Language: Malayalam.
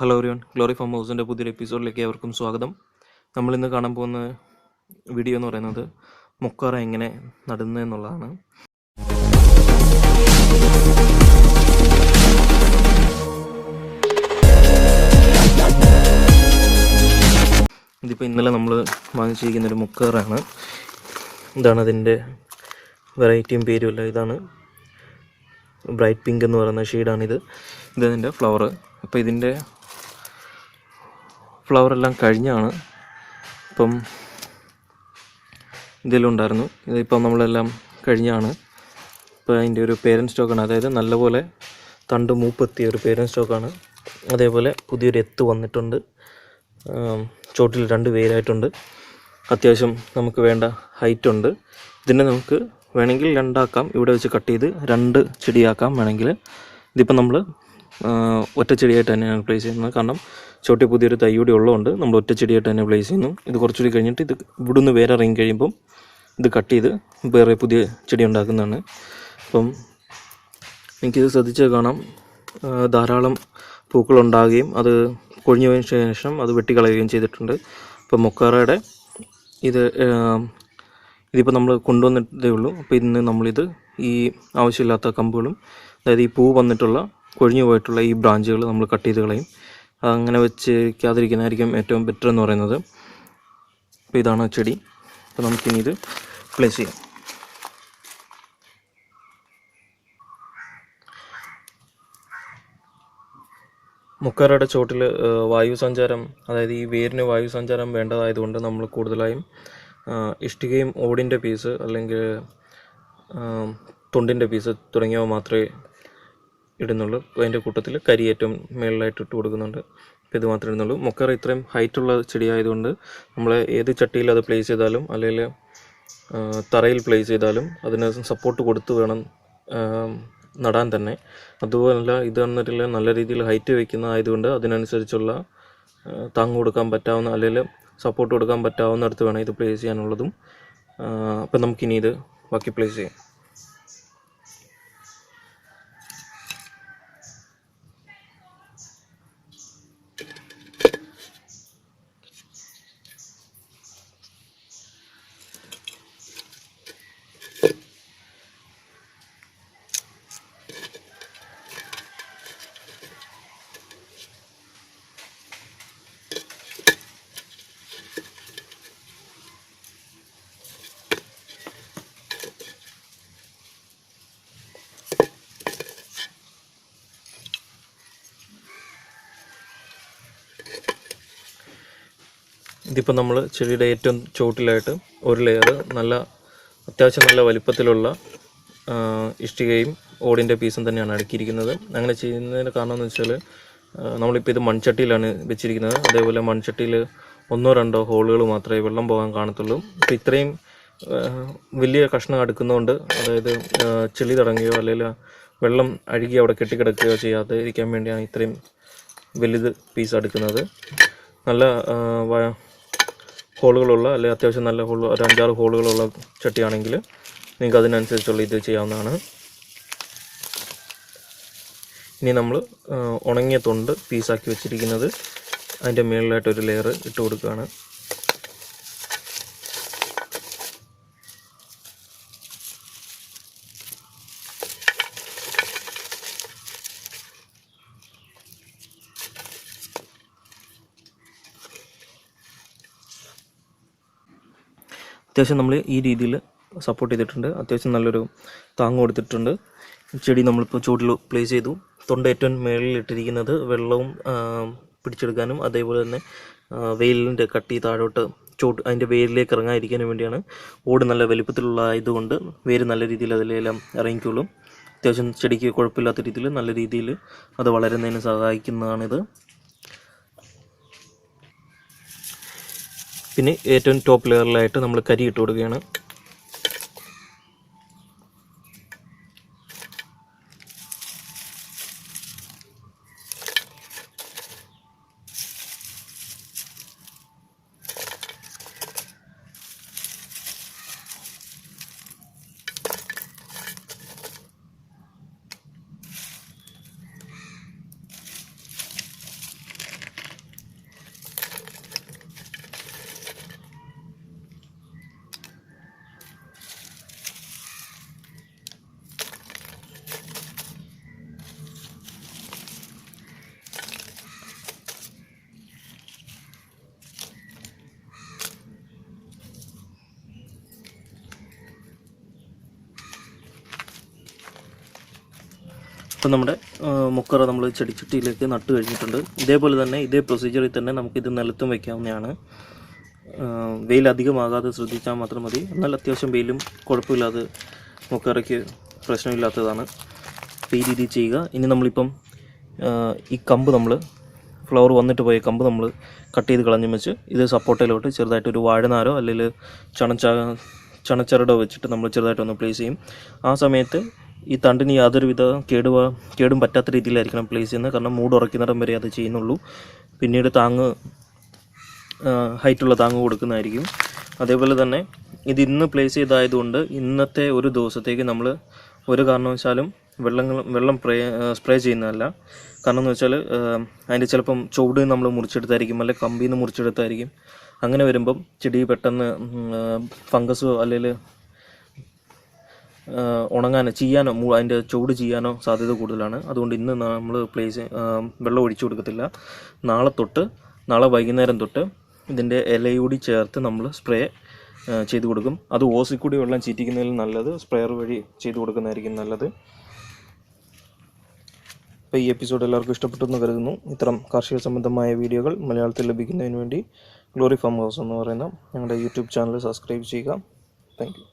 ഹലോ എവരിവൺ, ഗ്ലോറി ഫാം ഹൗസിൻ്റെ പുതിയൊരു എപ്പിസോഡിലേക്ക് ഏവർക്കും സ്വാഗതം. നമ്മളിന്ന് കാണാൻ പോകുന്ന വീഡിയോ എന്ന് പറയുന്നത് മൊക്കാറ എങ്ങനെ നടുന്നത് എന്നുള്ളതാണ്. ഇതിപ്പോൾ ഇന്നലെ നമ്മൾ വാങ്ങിച്ചിരിക്കുന്നൊരു മൊക്കാറാണ്. ഇതാണ് അതിൻ്റെ വെറൈറ്റിയും പേരുമല്ല. ഇതാണ് ബ്രൈറ്റ് പിങ്ക് എന്ന് പറയുന്ന ഷെയ്ഡാണിത്. ഇതതിൻ്റെ ഫ്ലവർ. അപ്പോൾ ഇതിൻ്റെ ഫ്ലവറെല്ലാം കഴിഞ്ഞാണ്. ഇപ്പം ഇതെല്ലാം ഉണ്ടായിരുന്നു. ഇതിപ്പം നമ്മളെല്ലാം കഴിഞ്ഞാണ്. ഇപ്പോൾ അതിൻ്റെ ഒരു പേരൻറ്റ് സ്റ്റോക്കാണ്, അതായത് നല്ലപോലെ തണ്ട് മൂപ്പെത്തിയ ഒരു പേരൻറ്റ് സ്റ്റോക്കാണ്. അതേപോലെ പുതിയൊരു എത്ത് വന്നിട്ടുണ്ട്. ചോട്ടിൽ 2 വേരായിട്ടുണ്ട്. അത്യാവശ്യം നമുക്ക് വേണ്ട ഹൈറ്റുണ്ട്. ഇതിനെ നമുക്ക് വേണമെങ്കിൽ 2 ആക്കാം. ഇവിടെ വെച്ച് കട്ട് ചെയ്ത് 2 ചെടിയാക്കാം വേണമെങ്കിൽ. ഇതിപ്പം നമ്മൾ ഒറ്റ ചെടിയായിട്ട് തന്നെയാണ് പ്ലേസ് ചെയ്യുന്നത്. കാരണം ചോട്ടി പുതിയൊരു തൈ കൂടി ഉള്ളതുകൊണ്ട് നമ്മൾ ഒറ്റ ചെടിയായിട്ട് തന്നെ പ്ലേസ് ചെയ്യുന്നു. ഇത് കുറച്ചുകൂടി കഴിഞ്ഞിട്ട് ഇത് ഇവിടുന്ന് വേറെ ഇറങ്ങി കഴിയുമ്പം ഇത് കട്ട് ചെയ്ത് വേറെ പുതിയ ചെടി ഉണ്ടാക്കുന്നതാണ്. അപ്പം എനിക്കിത് ശ്രദ്ധിച്ച് കാണാം, ധാരാളം പൂക്കളുണ്ടാകുകയും അത് കൊഴിഞ്ഞു പോയതിന് ശേഷം അത് വെട്ടിക്കളയുകയും ചെയ്തിട്ടുണ്ട്. ഇപ്പം മൊക്കാറയുടെ ഇതിപ്പോൾ നമ്മൾ കൊണ്ടുവന്നിട്ടേ ഉള്ളൂ. അപ്പോൾ ഇന്ന് നമ്മളിത് ഈ ആവശ്യമില്ലാത്ത കമ്പുകളും, അതായത് ഈ പൂ വന്നിട്ടുള്ള കൊഴിഞ്ഞു പോയിട്ടുള്ള ഈ ബ്രാഞ്ചുകൾ നമ്മൾ കട്ട് ചെയ്ത് കളയും. അങ്ങനെ വെക്കാതിരിക്കുന്നതായിരിക്കും ഏറ്റവും ബെറ്റർ എന്ന് പറയുന്നത്. അപ്പോൾ ഇതാണ് ചെടി. അപ്പോൾ നമുക്കിനി ഇത് പ്ലേസ് ചെയ്യാം. മൊക്കാറയുടെ ചോട്ടിൽ വായുസഞ്ചാരം, അതായത് ഈ വേരിന് വായുസഞ്ചാരം വേണ്ടതായതുകൊണ്ട് നമ്മൾ കൂടുതലായും ഇഷ്ടികയും ഓടിൻ്റെ പീസ് അല്ലെങ്കിൽ തൊണ്ടിൻ്റെ പീസ് തുടങ്ങിയവ മാത്രമേ ഇടുന്നുള്ളൂ. അതിൻ്റെ കൂട്ടത്തിൽ കരി ഏറ്റവും മേളിലായിട്ട് ഇട്ട് കൊടുക്കുന്നുണ്ട്. അപ്പോൾ ഇത് മാത്രമേ ഇടുന്നുള്ളൂ. മൊക്കാറ ഇത്രയും ഹൈറ്റുള്ള ചെടിയായതുകൊണ്ട് നമ്മൾ ഏത് ചട്ടിയിൽ അത് പ്ലേസ് ചെയ്താലും അല്ലെങ്കിൽ തറയിൽ പ്ലേസ് ചെയ്താലും അതിന് സപ്പോർട്ട് കൊടുത്ത് വേണം നടാൻ തന്നെ. അതുപോലെ ഇത് വന്നിട്ടില്ല, നല്ല രീതിയിൽ ഹൈറ്റ് വയ്ക്കുന്ന ആയതുകൊണ്ട് അതിനനുസരിച്ചുള്ള താങ്ങ് കൊടുക്കാൻ പറ്റാവുന്ന അല്ലെങ്കിൽ സപ്പോർട്ട് കൊടുക്കാൻ പറ്റാവുന്നിടത്ത് വേണം ഇത് പ്ലേസ് ചെയ്യാനുള്ളതും. അപ്പം നമുക്കിനി ഇത് ബാക്കി പ്ലേസ് ചെയ്യാം. ഇതിപ്പോൾ നമ്മൾ ചെടിയുടെ ഏറ്റവും ചോട്ടിലായിട്ട് ഒരു ലെയർ അത്യാവശ്യം നല്ല വലിപ്പത്തിലുള്ള ഇഷ്ടികയും ഓടിൻ്റെ പീസും തന്നെയാണ് അടുക്കിയിരിക്കുന്നത്. അങ്ങനെ ചെയ്യുന്നതിന് കാരണം എന്ന് വെച്ചാൽ നമ്മളിപ്പോൾ ഇത് മൺചട്ടിയിലാണ് വെച്ചിരിക്കുന്നത്. അതേപോലെ മൺചട്ടിയിൽ 1-2 ഹോളുകൾ മാത്രമേ വെള്ളം പോകാൻ കാണത്തുള്ളൂ. അപ്പോൾ ഇത്രയും വലിയ കഷ്ണം അടുക്കുന്നതുകൊണ്ട്, അതായത് ചെളി തടങ്ങുകയോ അല്ലെങ്കിൽ വെള്ളം അഴുകി അവിടെ കെട്ടിക്കിടക്കുകയോ ചെയ്യാതെ ഇരിക്കാൻ വേണ്ടിയാണ് ഇത്രയും വലുത് പീസ് അടുക്കുന്നത്. നല്ല ഹോളുകളുള്ള അല്ലെങ്കിൽ അത്യാവശ്യം നല്ല ഒരു 5-6 ഹോളുകളുള്ള ചട്ടിയാണെങ്കിൽ നിങ്ങൾക്ക് അതിനനുസരിച്ചുള്ള ഇത് ചെയ്യാവുന്നതാണ്. ഇനി നമ്മൾ ഉണങ്ങിയ തൊണ്ട് പീസാക്കി വെച്ചിരിക്കുന്നത് അതിൻ്റെ മുകളിലായിട്ടൊരു ലെയർ ഇട്ട് കൊടുക്കുകയാണ്. അത്യാവശ്യം നമ്മൾ ഈ രീതിയിൽ സപ്പോർട്ട് ചെയ്തിട്ടുണ്ട്. അത്യാവശ്യം നല്ലൊരു താങ്ങ് കൊടുത്തിട്ടുണ്ട്. ചെടി നമ്മളിപ്പോൾ ചൂടിൽ പ്ലേസ് ചെയ്തു. തൊണ്ട ഏറ്റവും മേളിൽ ഇട്ടിരിക്കുന്നത് വെള്ളവും പിടിച്ചെടുക്കാനും അതേപോലെ തന്നെ വെയിലിൻ്റെ കട്ടി താഴോട്ട് അതിൻ്റെ വേരിലേക്ക് ഇറങ്ങാതിരിക്കാനും വേണ്ടിയാണ്. ഓട് നല്ല വലിപ്പത്തിലുള്ള ആയതുകൊണ്ട് വേര് നല്ല രീതിയിൽ അതിലെല്ലാം ഇറങ്ങിക്കോളും. അത്യാവശ്യം ചെടിക്ക് കുഴപ്പമില്ലാത്ത രീതിയിൽ നല്ല രീതിയിൽ അത് വളരുന്നതിന് സഹായിക്കുന്നതാണിത്. പിന്നെ ഏറ്റവും ടോപ്പ് ലെയറിലായിട്ട് നമ്മൾ കരി ഇട്ട് കൊടുക്കുകയാണ്. ഇപ്പം നമ്മുടെ മുക്കറ നമ്മൾ ചെടിച്ചട്ടിയിലേക്ക് നട്ട് കഴിഞ്ഞിട്ടുണ്ട്. ഇതേപോലെ തന്നെ ഇതേ പ്രൊസീജിയറിൽ തന്നെ നമുക്കിത് നിലത്തും വയ്ക്കാവുന്നതാണ്. വെയിൽ അധികമാകാതെ ശ്രദ്ധിച്ചാൽ മാത്രം മതി. എന്നാൽ അത്യാവശ്യം വെയിലും കുഴപ്പമില്ലാതെ മുക്കറയ്ക്ക് പ്രശ്നമില്ലാത്തതാണ്. അപ്പോൾ ഈ രീതിയിൽ ചെയ്യുക. ഇനി നമ്മളിപ്പം ഈ കമ്പ് നമ്മൾ ഫ്ലവർ വന്നിട്ട് പോയ കമ്പ് നമ്മൾ കട്ട് ചെയ്ത് കളഞ്ഞു വെച്ച് ഇത് സപ്പോർട്ടയിലോട്ട് ചെറുതായിട്ടൊരു വാഴനാരോ അല്ലെങ്കിൽ ചണച്ചരടോ വെച്ചിട്ട് നമ്മൾ ചെറുതായിട്ടൊന്ന് പ്ലേസ് ചെയ്യും. ആ സമയത്ത് ഈ തണ്ടിന് യാതൊരുവിധ കേടും പറ്റാത്ത രീതിയിലായിരിക്കണം പ്ലേസ് ചെയ്യുന്നത്. കാരണം മൂട് ഉറക്കുന്നിടം വരെ അത് ചെയ്യുന്നുള്ളൂ. പിന്നീട് ഹൈറ്റുള്ള താങ്ങ് കൊടുക്കുന്നതായിരിക്കും. അതേപോലെ തന്നെ ഇത് ഇന്ന് പ്ലേസ് ചെയ്തായതുകൊണ്ട് ഇന്നത്തെ ഒരു ദിവസത്തേക്ക് നമ്മൾ ഒരു കാരണവശാലും വെള്ളം സ്പ്രേ ചെയ്യുന്നതല്ല. കാരണം എന്ന് വെച്ചാൽ അതിൻ്റെ ചിലപ്പം ചുവട് നമ്മൾ മുറിച്ചെടുത്തായിരിക്കും, അല്ലെങ്കിൽ കമ്പിൽ നിന്ന് മുറിച്ചെടുത്തായിരിക്കും. അങ്ങനെ വരുമ്പം ചെടി പെട്ടെന്ന് ഫംഗസോ അല്ലെങ്കിൽ ഉണങ്ങാനോ ചീയാനോ അതിൻ്റെ ചുവട് ചെയ്യാനോ സാധ്യത കൂടുതലാണ്. അതുകൊണ്ട് ഇന്ന് നമ്മൾ വെള്ളം ഒഴിച്ചു കൊടുക്കത്തില്ല. നാളെ വൈകുന്നേരം തൊട്ട് ഇതിൻ്റെ ഇലയൂടി ചേർത്ത് നമ്മൾ സ്പ്രേ ചെയ്ത് കൊടുക്കും. അത് ഓസിൽ കൂടി വെള്ളം ചീറ്റിക്കുന്നതിൽ നല്ലത് സ്പ്രെയർ വഴി ചെയ്ത് കൊടുക്കുന്നതായിരിക്കും നല്ലത്. അപ്പോൾ ഈ എപ്പിസോഡ് എല്ലാവർക്കും ഇഷ്ടപ്പെട്ടെന്ന് കരുതുന്നു. ഇത്തരം കാർഷിക സംബന്ധമായ വീഡിയോകൾ മലയാളത്തിൽ ലഭിക്കുന്നതിന് വേണ്ടി ഗ്ലോറി ഫാം ഹൗസ് എന്ന് പറയുന്ന ഞങ്ങളുടെ യൂട്യൂബ് ചാനൽ സബ്സ്ക്രൈബ് ചെയ്യുക. Thank you.